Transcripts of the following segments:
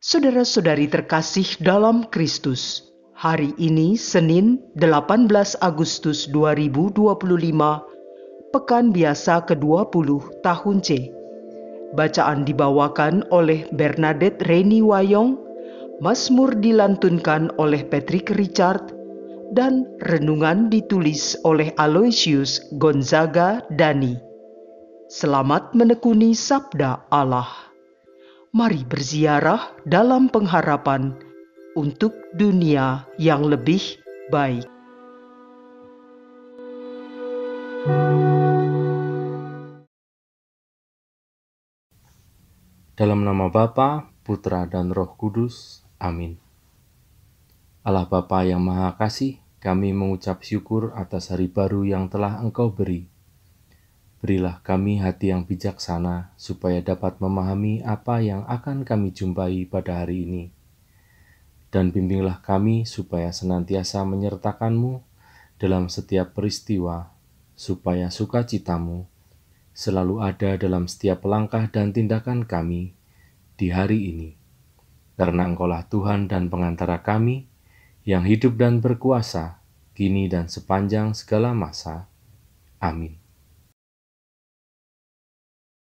Saudara-saudari terkasih dalam Kristus, hari ini Senin 18 Agustus 2025, Pekan Biasa ke-20 tahun C. Bacaan dibawakan oleh Bernadette Reni Wayong, Mazmur dilantunkan oleh Patrick Richard, dan renungan ditulis oleh Aloysius Gonzaga Dani. Selamat menekuni Sabda Allah. Mari berziarah dalam pengharapan untuk dunia yang lebih baik. Dalam nama Bapa, Putra, dan Roh Kudus. Amin. Allah Bapa yang Maha Kasih, kami mengucap syukur atas hari baru yang telah Engkau beri. Berilah kami hati yang bijaksana, supaya dapat memahami apa yang akan kami jumpai pada hari ini. Dan bimbinglah kami supaya senantiasa menyertakan-Mu dalam setiap peristiwa, supaya sukacita-Mu selalu ada dalam setiap langkah dan tindakan kami di hari ini. Karena Engkaulah Tuhan dan pengantara kami, yang hidup dan berkuasa, kini dan sepanjang segala masa. Amin.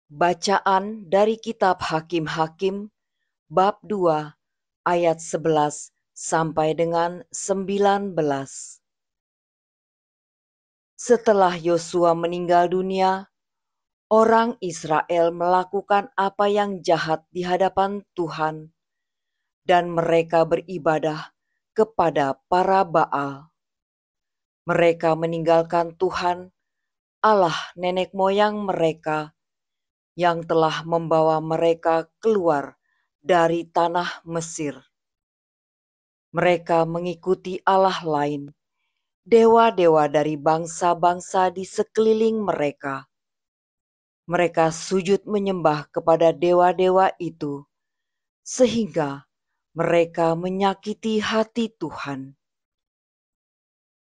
Bacaan dari Kitab Hakim-Hakim, bab 2, ayat 11 sampai dengan 19. Setelah Yosua meninggal dunia, orang Israel melakukan apa yang jahat di hadapan Tuhan, dan mereka beribadah kepada para Baal. Mereka meninggalkan Tuhan, Allah nenek moyang mereka, yang telah membawa mereka keluar dari tanah Mesir. Mereka mengikuti Allah lain, dewa-dewa dari bangsa-bangsa di sekeliling mereka. Mereka sujud menyembah kepada dewa-dewa itu, sehingga mereka menyakiti hati Tuhan.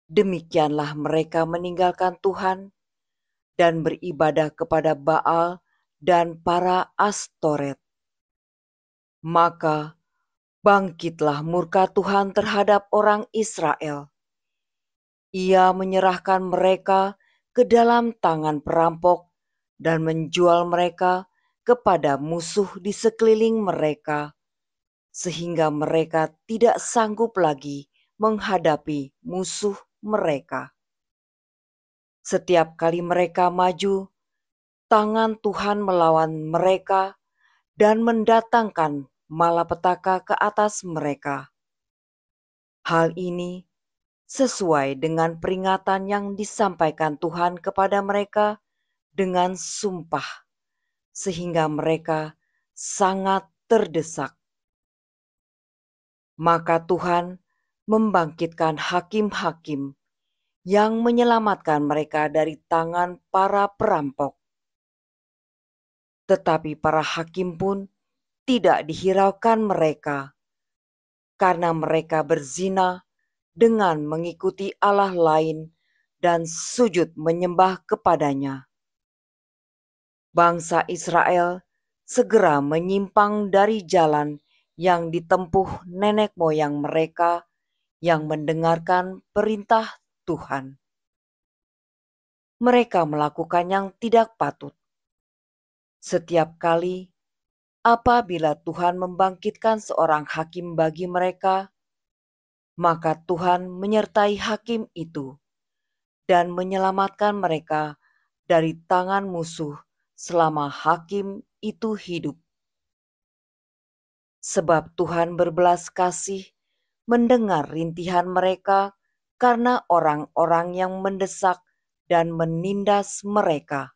Demikianlah mereka meninggalkan Tuhan dan beribadah kepada Baal dan para Astoret. Maka bangkitlah murka Tuhan terhadap orang Israel. Ia menyerahkan mereka ke dalam tangan perampok dan menjual mereka kepada musuh di sekeliling mereka, sehingga mereka tidak sanggup lagi menghadapi musuh mereka. Setiap kali mereka maju, tangan Tuhan melawan mereka dan mendatangkan malapetaka ke atas mereka. Hal ini sesuai dengan peringatan yang disampaikan Tuhan kepada mereka dengan sumpah, sehingga mereka sangat terdesak. Maka Tuhan membangkitkan hakim-hakim yang menyelamatkan mereka dari tangan para perampok. Tetapi para hakim pun tidak dihiraukan mereka, karena mereka berzina dengan mengikuti Allah lain dan sujud menyembah kepadanya. Bangsa Israel segera menyimpang dari jalan yang ditempuh nenek moyang mereka yang mendengarkan perintah Tuhan. Mereka melakukan yang tidak patut. Setiap kali apabila Tuhan membangkitkan seorang hakim bagi mereka, maka Tuhan menyertai hakim itu dan menyelamatkan mereka dari tangan musuh selama hakim itu hidup. Sebab Tuhan berbelas kasih mendengar rintihan mereka karena orang-orang yang mendesak dan menindas mereka.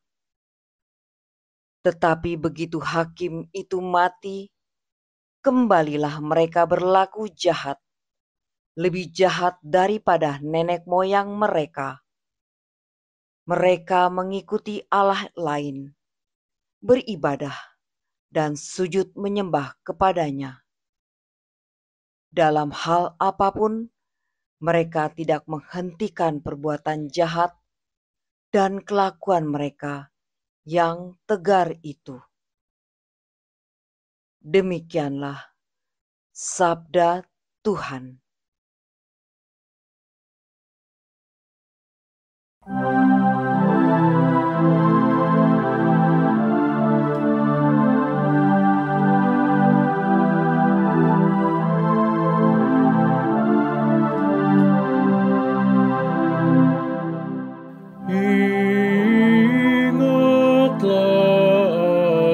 Tetapi begitu hakim itu mati, kembalilah mereka berlaku jahat, lebih jahat daripada nenek moyang mereka. Mereka mengikuti Allah lain, beribadah, dan sujud menyembah kepadanya. Dalam hal apapun, mereka tidak menghentikan perbuatan jahat dan kelakuan mereka yang tegar itu. Demikianlah Sabda Tuhan. Ingatlah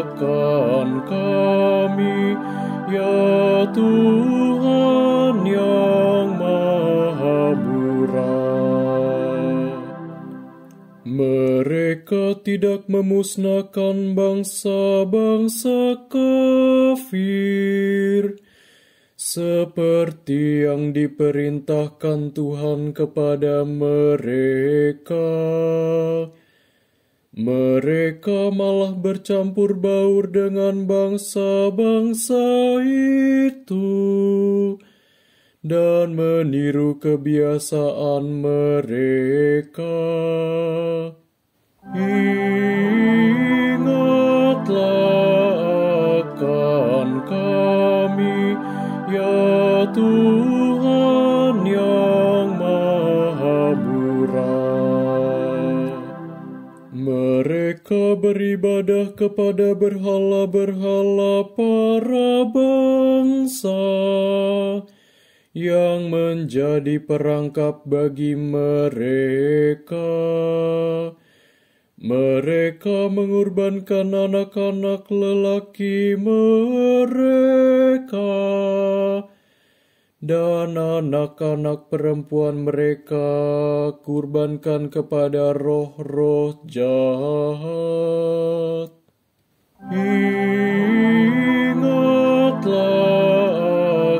akan kami, ya Tuhan yang Maha Murah. Mereka tidak memusnahkan bangsa-bangsa kafir, seperti yang diperintahkan Tuhan kepada mereka. Mereka malah bercampur baur dengan bangsa-bangsa itu dan meniru kebiasaan mereka. Ingatlah akan kami, ya Tuhan yang Maha Murah. Mereka beribadah kepada berhala-berhala para bangsa yang menjadi perangkap bagi mereka. Mereka mengorbankan anak-anak lelaki mereka dan anak-anak perempuan mereka kurbankan kepada roh-roh jahat. Ingatlah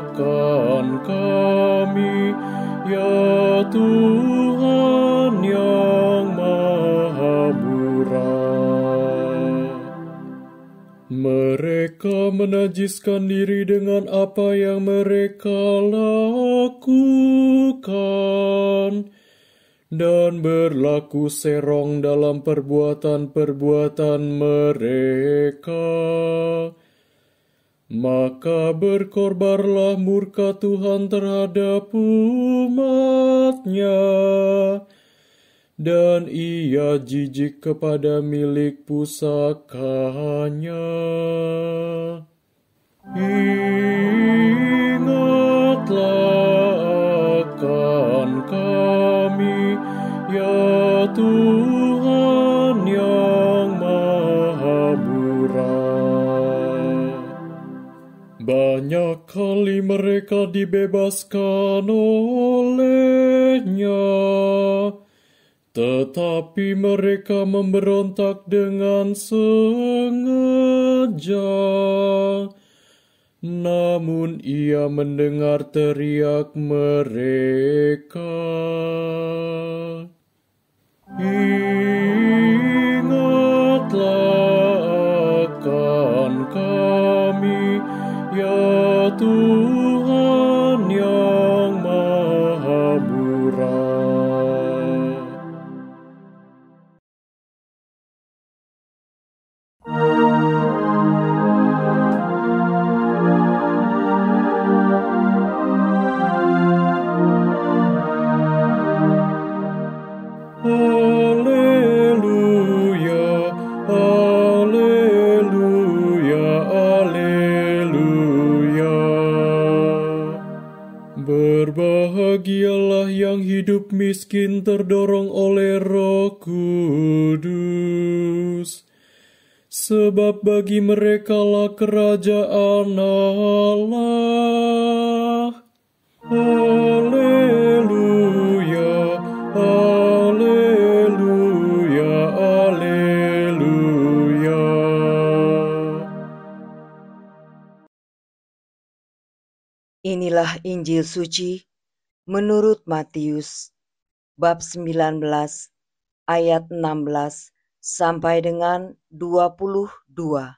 akan kami, ya Tuhan yang Maha Murah. Mereka menajiskan diri dengan apa yang mereka lakukan dan berlaku serong dalam perbuatan-perbuatan mereka. Maka berkorbarlah murka Tuhan terhadap umat-Nya, dan Ia jijik kepada milik pusaka-Nya. Ingatlah akan kami, ya Tuhan yang Maha Murah. Banyak kali mereka dibebaskan oleh-Nya, tetapi mereka memberontak dengan sengaja. Namun Ia mendengar teriak mereka. Ingatlah akan kami, ya Tuhan yang Maha Murah. Haleluya, haleluya, haleluya. Berbahagialah yang hidup miskin terdorong oleh Roh Kudus, sebab bagi merekalah kerajaan Allah. Haleluya, haleluya, haleluya. Inilah Injil suci menurut Matius, bab 19, ayat 16 sampai dengan 22.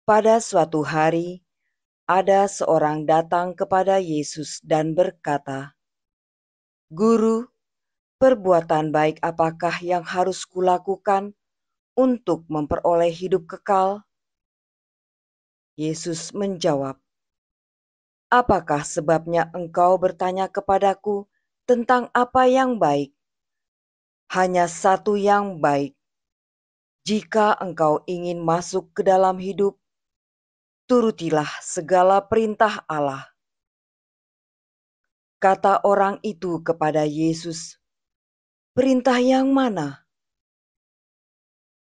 Pada suatu hari, ada seorang datang kepada Yesus dan berkata, "Guru, perbuatan baik apakah yang harus kulakukan untuk memperoleh hidup kekal?" Yesus menjawab, "Apakah sebabnya engkau bertanya kepadaku tentang apa yang baik? Hanya satu yang baik. Jika engkau ingin masuk ke dalam hidup, turutilah segala perintah Allah." Kata orang itu kepada Yesus, "Perintah yang mana?"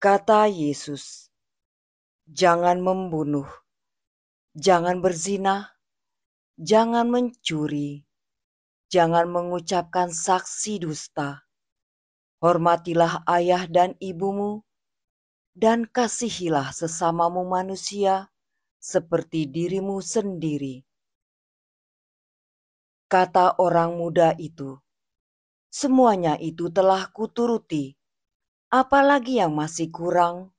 Kata Yesus, "Jangan membunuh, jangan berzina, jangan mencuri, jangan mengucapkan saksi dusta, hormatilah ayah dan ibumu, dan kasihilah sesamamu manusia seperti dirimu sendiri." Kata orang muda itu, "Semuanya itu telah kuturuti, apalagi yang masih kurang?"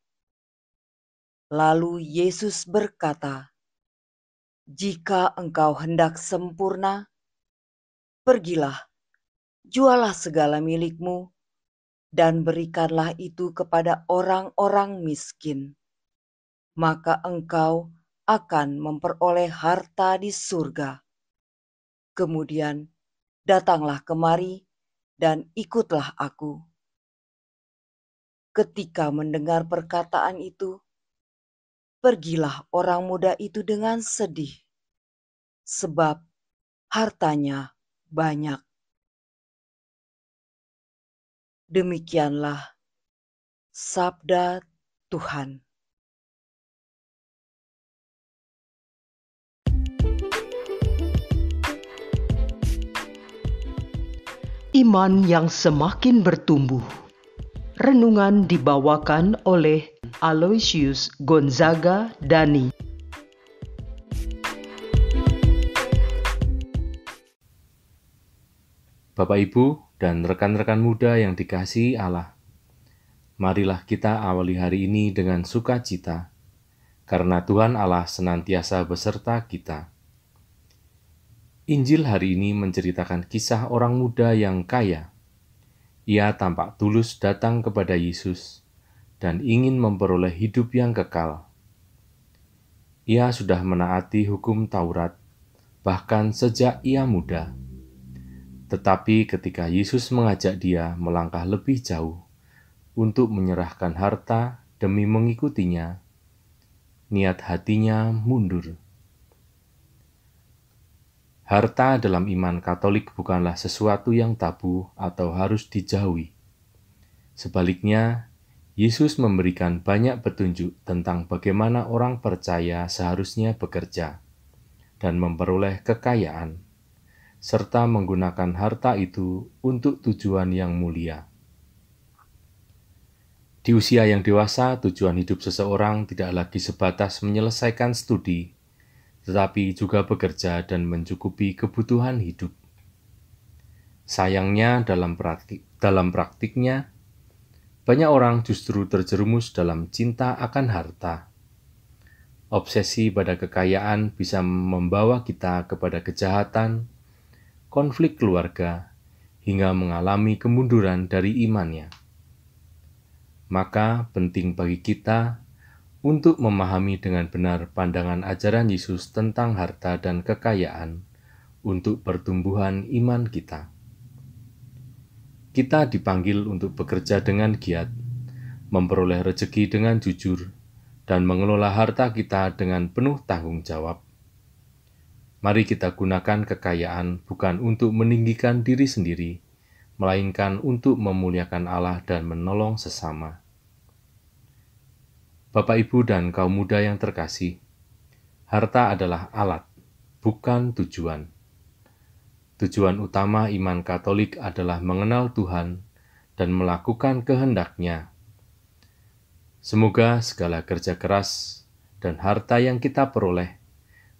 Lalu Yesus berkata, "Jika engkau hendak sempurna, pergilah, jualah segala milikmu, dan berikanlah itu kepada orang-orang miskin. Maka engkau akan memperoleh harta di surga. Kemudian datanglah kemari dan ikutlah aku." Ketika mendengar perkataan itu, pergilah orang muda itu dengan sedih, sebab hartanya banyak. Demikianlah sabda Tuhan. Iman yang semakin bertumbuh. Renungan dibawakan oleh Aloysius Gonzaga Dani. Bapak, Ibu, dan rekan-rekan muda yang dikasihi Allah, marilah kita awali hari ini dengan sukacita, karena Tuhan Allah senantiasa beserta kita. Injil hari ini menceritakan kisah orang muda yang kaya. Ia tampak tulus datang kepada Yesus dan ingin memperoleh hidup yang kekal. Ia sudah menaati hukum Taurat, bahkan sejak ia muda. Tetapi ketika Yesus mengajak dia melangkah lebih jauh untuk menyerahkan harta demi mengikutinya, niat hatinya mundur. Harta dalam iman Katolik bukanlah sesuatu yang tabu atau harus dijauhi. Sebaliknya, Yesus memberikan banyak petunjuk tentang bagaimana orang percaya seharusnya bekerja dan memperoleh kekayaan, serta menggunakan harta itu untuk tujuan yang mulia. Di usia yang dewasa, tujuan hidup seseorang tidak lagi sebatas menyelesaikan studi, tetapi juga bekerja dan mencukupi kebutuhan hidup. Sayangnya, dalam praktiknya, banyak orang justru terjerumus dalam cinta akan harta. Obsesi pada kekayaan bisa membawa kita kepada kejahatan, konflik keluarga, hingga mengalami kemunduran dari imannya. Maka penting bagi kita untuk memahami dengan benar pandangan ajaran Yesus tentang harta dan kekayaan untuk pertumbuhan iman kita. Kita dipanggil untuk bekerja dengan giat, memperoleh rezeki dengan jujur, dan mengelola harta kita dengan penuh tanggung jawab. Mari kita gunakan kekayaan bukan untuk meninggikan diri sendiri, melainkan untuk memuliakan Allah dan menolong sesama. Bapak, Ibu, dan kaum muda yang terkasih, harta adalah alat, bukan tujuan. Tujuan utama iman Katolik adalah mengenal Tuhan dan melakukan kehendak-Nya. Semoga segala kerja keras dan harta yang kita peroleh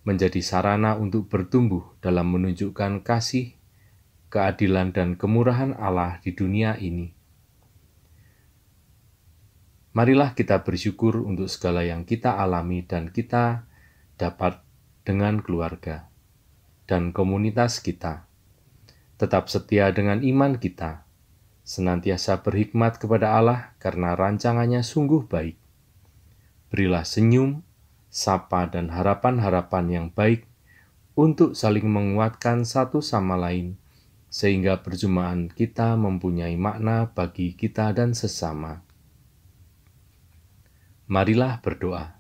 menjadi sarana untuk bertumbuh dalam menunjukkan kasih, keadilan, dan kemurahan Allah di dunia ini. Marilah kita bersyukur untuk segala yang kita alami dan kita dapat dengan keluarga dan komunitas kita. Tetap setia dengan iman kita, senantiasa berhikmat kepada Allah karena rancangannya sungguh baik. Berilah senyum, sapa dan harapan-harapan yang baik untuk saling menguatkan satu sama lain, sehingga perjumpaan kita mempunyai makna bagi kita dan sesama. Marilah berdoa.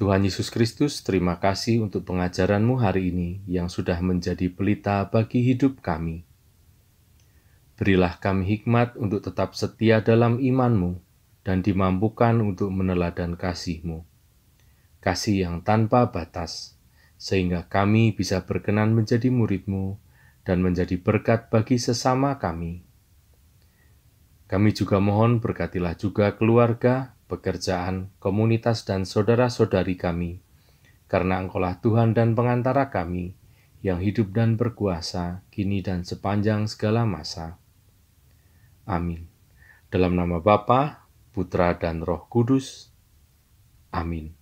Tuhan Yesus Kristus, terima kasih untuk pengajaran-Mu hari ini yang sudah menjadi pelita bagi hidup kami. Berilah kami hikmat untuk tetap setia dalam iman-Mu dan dimampukan untuk meneladan kasih-Mu. Kasih yang tanpa batas, sehingga kami bisa berkenan menjadi murid-Mu dan menjadi berkat bagi sesama kami. Kami juga mohon berkatilah juga keluarga, pekerjaan, komunitas, dan saudara-saudari kami, karena Engkaulah Tuhan dan pengantara kami, yang hidup dan berkuasa, kini dan sepanjang segala masa. Amin. Dalam nama Bapa, Putra, dan Roh Kudus. Amin.